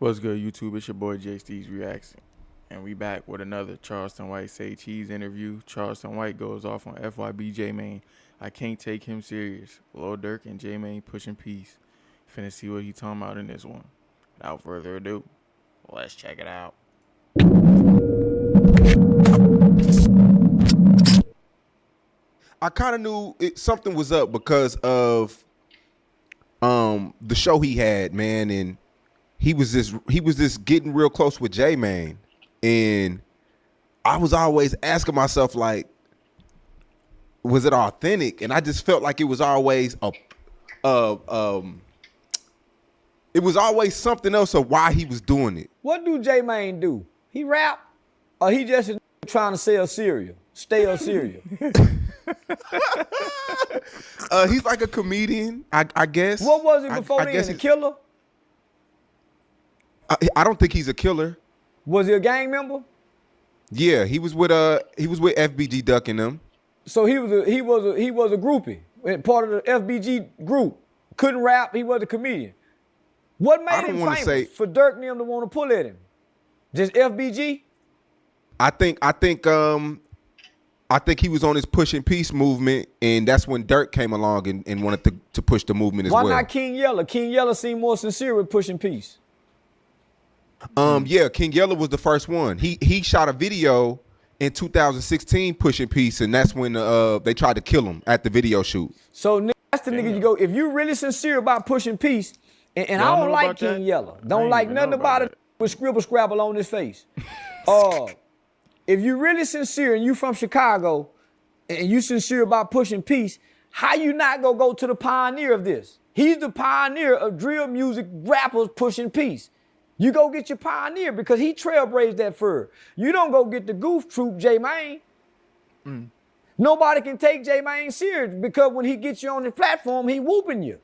What's good, YouTube? It's your boy JSteeze Reacts, and we back with another Charleston White Say Cheese interview. Charleston White goes off on FYB JMane. I can't take him serious. Lil Durk and JMane pushing peace. Finna see what he talking about in this one. Without further ado, let's check it out. I kind of knew something was up because of the show he had, man, and he was just getting real close with JMane, and I was always asking myself, like, was it authentic? And I just felt like it was always it was always something else of why he was doing it. What do JMane do? He rap, or he just trying to sell cereal, stale cereal? He's like a comedian, I guess. What was it before then? A killer? I don't think he's a killer. Was he a gang member? Yeah, he was with FBG Duck and them. So he was a groupie, part of the FBG group. Couldn't rap. He was a comedian. What made him famous for Durk and them to want to pull at him? Just FBG? I think he was on his pushing peace movement, and that's when Durk came along and wanted to push the movement as well. Why not King Yella? King Yella seemed more sincere with pushing peace. Yeah, King Yella was the first one. He shot a video in 2016 pushing peace, and that's when they tried to kill him at the video shoot. So that's the nigga you go, if you really sincere about pushing peace, and I don't like King Yella. Don't like nothing about it with scribble scrabble on his face. If you really sincere and you from Chicago and you sincere about pushing peace, how you not gonna go to the pioneer of this? He's the pioneer of drill music rappers pushing peace. You go get your pioneer because he trailblazed that fur. You don't go get the goof troop JMane. Nobody can take JMane serious because when he gets you on the platform, he whooping you.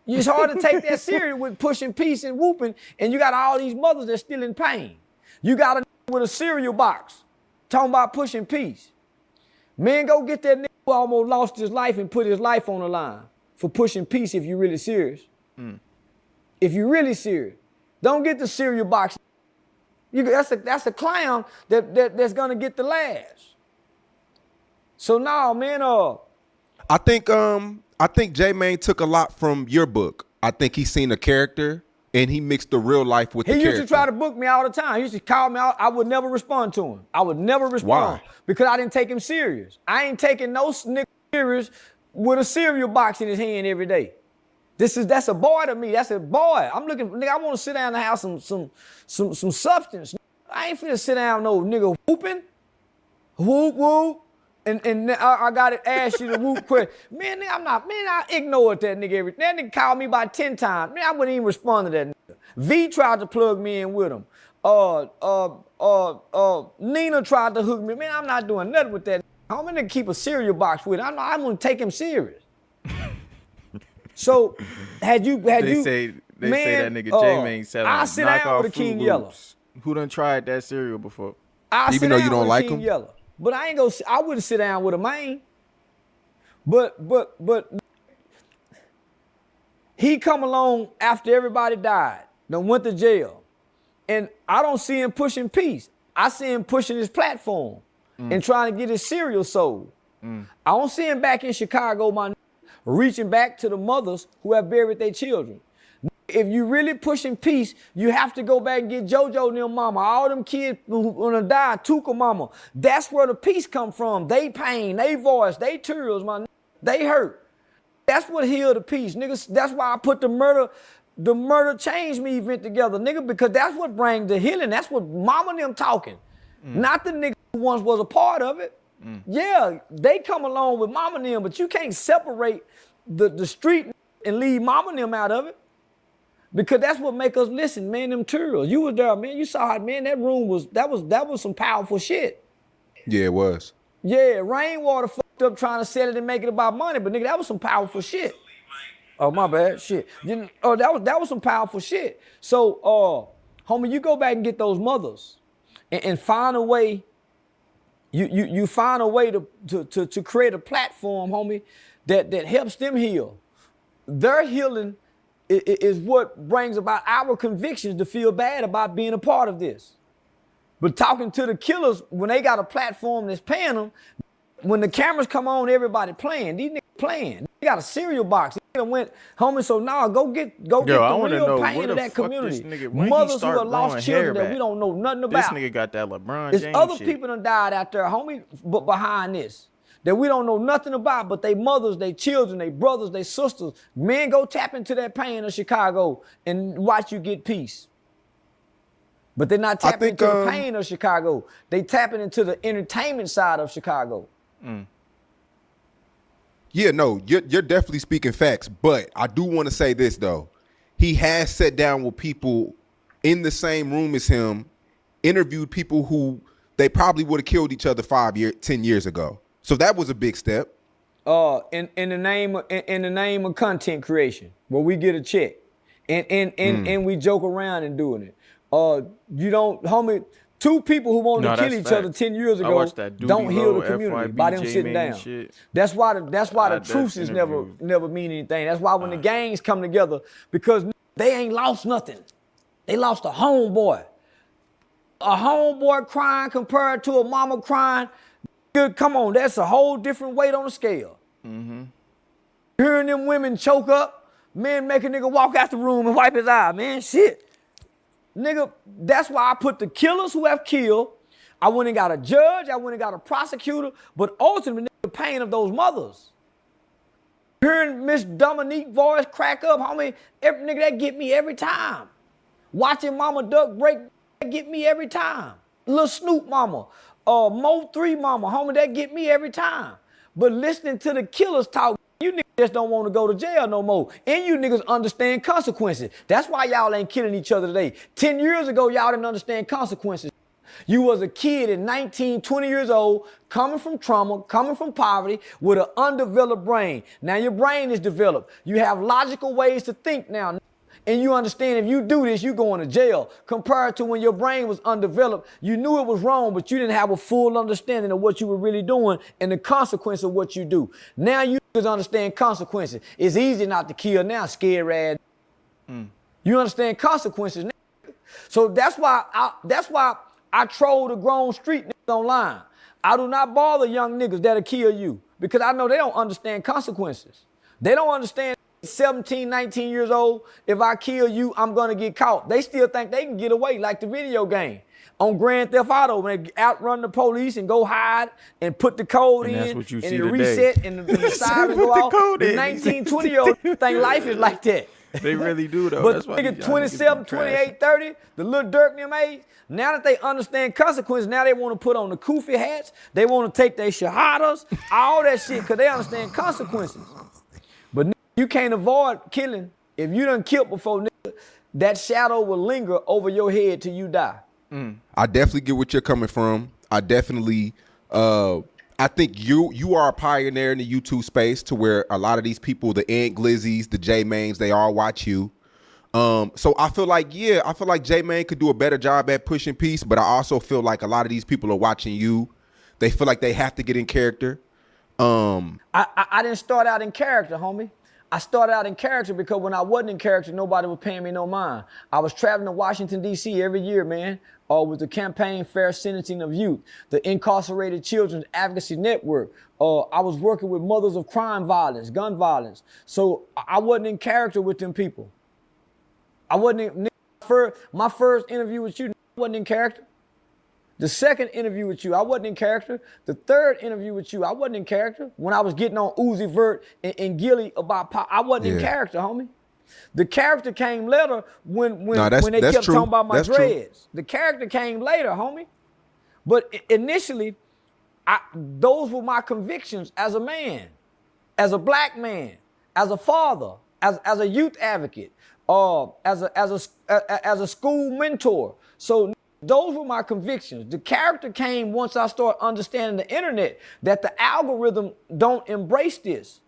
It's hard to take that serious with pushing peace and whooping, and you got all these mothers that's still in pain. You got a with a cereal box talking about pushing peace. Man, go get that nigga who almost lost his life and put his life on the line for pushing peace if you really serious. If you really serious. Don't get the cereal box. That's a clown that's gonna get the last. So now, man, I think JMane took a lot from your book. I think he seen a character and he mixed the real life with the character. He used to try to book me all the time. He used to call me out. I would never respond to him. I would never respond. Why? Because I didn't take him serious. I ain't taking no nigga serious with a cereal box in his hand every day. That's a boy to me. That's a boy. I'm looking, nigga, I want to sit down and have some substance. I ain't finna sit down no nigga whooping. Whoop, whoop. And I gotta ask you the whoop question. Man, nigga, I ignored that nigga that nigga called me about 10 times. Man, I wouldn't even respond to that nigga. V tried to plug me in with him. Nina tried to hook me. Man, I'm not doing nothing with that. I'm gonna keep a cereal box with him. I'm gonna take him serious. So, they say that nigga JMane selling I sit down with a King Yella. Who done tried that cereal before? Even though you don't like him? Yella. But I wouldn't sit down with a man. But he come along after everybody died, done went to jail. And I don't see him pushing peace. I see him pushing his platform and trying to get his cereal sold. I don't see him back in Chicago, reaching back to the mothers who have buried their children. If you really pushing peace, you have to go back and get JoJo and them mama. All them kids who gonna die, Tuka mama. That's where the peace come from. They pain, they voice, they tears, they hurt. That's what healed the peace, niggas. That's why I put the murder change me event together, nigga, because that's what brings the healing. That's what mama and them talking. Not the nigga who once was a part of it. Yeah, they come along with mama and them, but you can't separate the street and leave mama and them out of it. Because that's what make us listen, man, them turtles. You was there, man. You saw how, man, that room that was some powerful shit. Yeah, it was. Yeah, Rainwater fucked up trying to sell it and make it about money, but nigga, that was some powerful shit. Oh, my bad, shit. That was some powerful shit. So, homie, you go back and get those mothers and find a way. You find a way to create a platform, homie, that helps them heal. They're healing is what brings about our convictions to feel bad about being a part of this. But talking to the killers, when they got a platform that's paying them, when the cameras come on, everybody playing. These niggas playing. They got a cereal box. They went home and so now go get the real pain of that community. Mothers who have lost children that we don't know nothing about. This nigga got that LeBron There's James other shit. people done died out there, homie, but behind this. That we don't know nothing about, but they mothers, they children, they brothers, they sisters. Men, go tap into that pain of Chicago and watch you get peace. But they're not tapping into the pain of Chicago. They tapping into the entertainment side of Chicago. Yeah, no, you're definitely speaking facts. But I do want to say this, though. He has sat down with people in the same room as him, interviewed people who they probably would have killed each other 10 years ago. So that was a big step. In the name of content creation, where we get a check, and we joke around and doing it. You don't, homie. Two people who wanted to kill each other 10 years ago don't heal the community by them sitting down. Shit. That's why the truces never mean anything. That's why when the gangs come together, because they ain't lost nothing. They lost a homeboy. A homeboy crying compared to a mama crying. Come on, that's a whole different weight on the scale. Hearing them women choke up, men make a nigga walk out the room and wipe his eye, man, shit. Nigga, that's why I put the killers who have killed. I went and got a judge, I went and got a prosecutor, but ultimately the pain of those mothers. Hearing Miss Dominique voice crack up, homie, nigga, that get me every time. Watching Mama Duck break, that get me every time. Lil Snoop mama, Mo 3 mama, homie, that get me every time. But listening to the killers talk, you niggas just don't want to go to jail no more. And you niggas understand consequences. That's why y'all ain't killing each other today. 10 years ago, y'all didn't understand consequences. You was a kid at 19, 20 years old, coming from trauma, coming from poverty, with an undeveloped brain. Now your brain is developed. You have logical ways to think now. And you understand if you do this, you going to jail. Compared to when your brain was undeveloped, you knew it was wrong, but you didn't have a full understanding of what you were really doing and the consequence of what you do. Now you understand consequences. It's easy not to kill now, scared ass. You understand consequences now. So that's why I troll the grown street niggas online. I do not bother young niggas that'll kill you because I know they don't understand consequences. They don't understand 17, 19 years old, if I kill you, I'm going to get caught. They still think they can get away like the video game. On Grand Theft Auto, when they outrun the police and go hide and put the code in and it reset and the sirens go off. The 19, 20-year-old think life is like that. They really do, though. But that's why nigga 27, 28, 30, the little Dirk them age, now that they understand consequences, now they want to put on the kufi hats. They want to take their shahadas, all that shit, because they understand consequences. But you can't avoid killing. If you done killed before, nigga, that shadow will linger over your head till you die. I definitely get what you're coming from. I definitely, I think you are a pioneer in the YouTube space to where a lot of these people, the Ant Glizzies, the JManes, they all watch you. So I feel like JMane could do a better job at pushing peace, but I also feel like a lot of these people are watching you. They feel like they have to get in character. I didn't start out in character, homie. I started out in character because when I wasn't in character, nobody was paying me no mind. I was traveling to Washington, D.C. every year, man, with the Campaign Fair Sentencing of Youth, the Incarcerated Children's Advocacy Network. I was working with mothers of crime violence, gun violence. So I wasn't in character with them people. I wasn't my first interview with you, I wasn't in character. The second interview with you, I wasn't in character. The third interview with you, I wasn't in character. When I was getting on Uzi Vert and Gilly about pop, I wasn't in character, homie. The character came later when they kept talking about my dreads. The character came later, homie. But initially, those were my convictions as a man, as a black man, as a father, as a youth advocate, as a school mentor. So those were my convictions. The character came once I started understanding the internet, that the algorithm don't embrace this.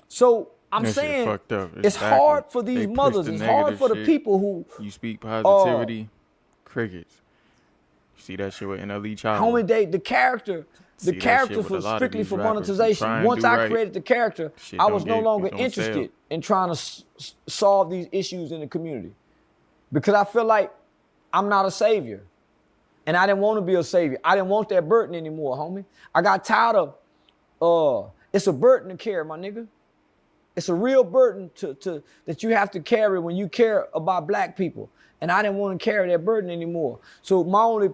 So I'm saying it's hard for these mothers. It's hard for the people who... You speak positivity, crickets. See that shit with NLE Child. Homie, the character was strictly for monetization. Once I created the character, I was no longer interested in trying to solve these issues in the community. Because I feel like I'm not a savior. And I didn't want to be a savior. I didn't want that burden anymore, homie. I got tired of, it's a burden to carry, my nigga. It's a real burden that you have to carry when you care about black people. And I didn't want to carry that burden anymore. So my only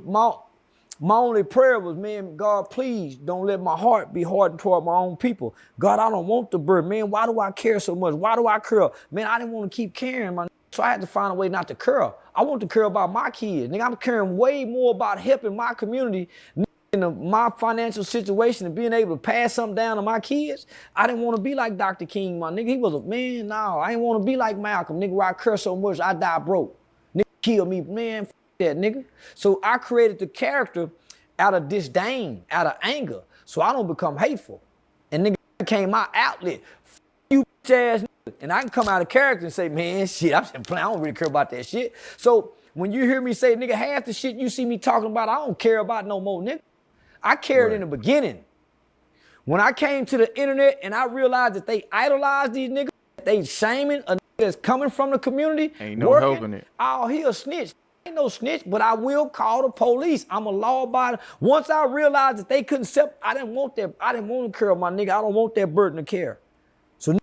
prayer was, man, God, please don't let my heart be hardened toward my own people. God, I don't want the burden. Man, why do I care so much? Why do I curl? Man, I didn't want to keep caring, my. So I had to find a way not to curl. I want to care about my kids. Nigga, I'm caring way more about helping my community in my financial situation and being able to pass something down to my kids. I didn't want to be like Dr. King, my nigga. He was a man, no. I didn't want to be like Malcolm, nigga, where I curse so much, I die broke. Nigga, kill me, man, that nigga. So I created the character out of disdain, out of anger, so I don't become hateful. And nigga became my outlet. You bitch ass nigga. And I can come out of character and say, man, shit, I'm just playing. I don't really care about that shit. So when you hear me say, nigga, half the shit you see me talking about, I don't care about no more, nigga. I cared in the beginning. When I came to the internet and I realized that they idolize these niggas, they shaming a nigga that's coming from the community. Ain't no helping it. Oh, he a snitch. Ain't no snitch, but I will call the police. I'm a law-abiding. Once I realized that they couldn't I didn't want that. I didn't want to care, my nigga. I don't want that burden to care. So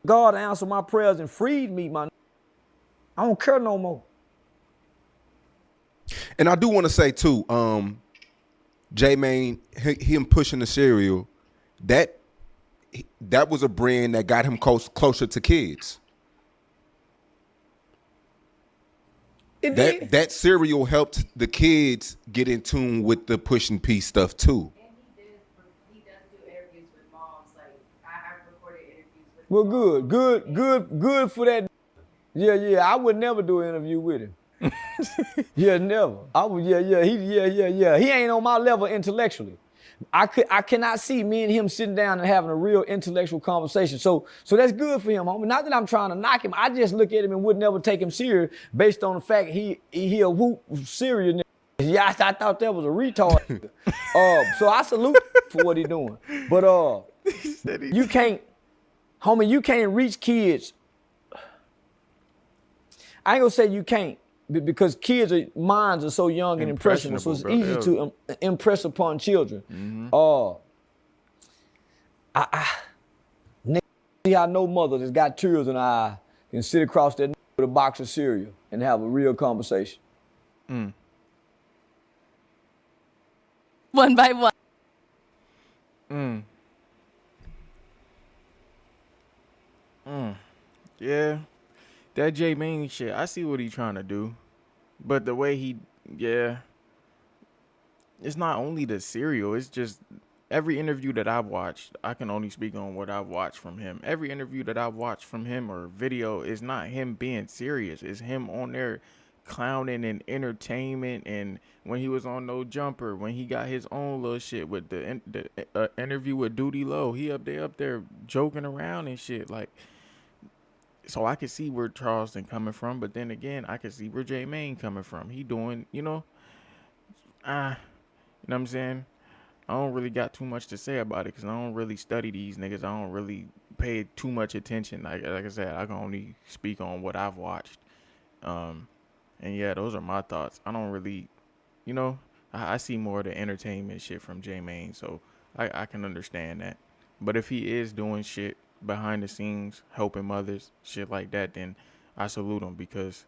God answered my prayers and freed me, my nigga. I don't care no more. And I do want to say too, JMane, him pushing the cereal, that was a brand that got him closer to kids. That cereal helped the kids get in tune with the pushing P stuff too. And he does do interviews with moms. Like I've recorded interviews with. Well, good for that. Yeah. I would never do an interview with him. Yeah, never. I would. Yeah. He ain't on my level intellectually. I cannot see me and him sitting down and having a real intellectual conversation. So that's good for him, homie. Not that I'm trying to knock him. I just look at him and would never take him serious based on the fact he a whoop serious nigga. Yeah, I thought that was a retard. So I salute for what he doing. But you can't reach kids. I ain't gonna say you can't, because kids' minds are so young and impressionable, so it's easy to impress upon children. Mm-hmm. Nigga, see how no mother that's got tears in her eye can sit across that with a box of cereal and have a real conversation. One by one. Yeah. That JMane shit, I see what he trying to do. But the way it's not only the cereal, it's just every interview that I've watched, I can only speak on what I've watched from him. Every interview that I've watched from him or video is not him being serious. It's him on there clowning and entertainment. And when he was on No Jumper, when he got his own little shit with the interview with Duty Low, he up there joking around and shit. Like, so I could see where Charleston coming from, but then again, I could see where JMane coming from. He doing, you know what I'm saying? I don't really got too much to say about it because I don't really study these niggas. I don't really pay too much attention. Like I said, I can only speak on what I've watched. And yeah, those are my thoughts. I don't really, I see more of the entertainment shit from JMane, so I can understand that. But if he is doing shit behind the scenes, helping mothers, shit like that, then I salute him, because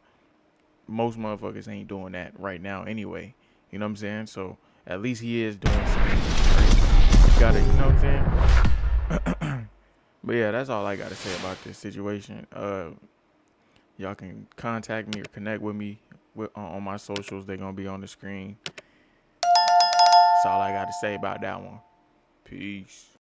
most motherfuckers ain't doing that right now anyway. You know what I'm saying? So at least he is doing something. You gotta, you know what I'm saying? But yeah, that's all I gotta say about this situation. Y'all can contact me or connect with me on my socials. They're gonna be on the screen. That's all I gotta say about that one. Peace.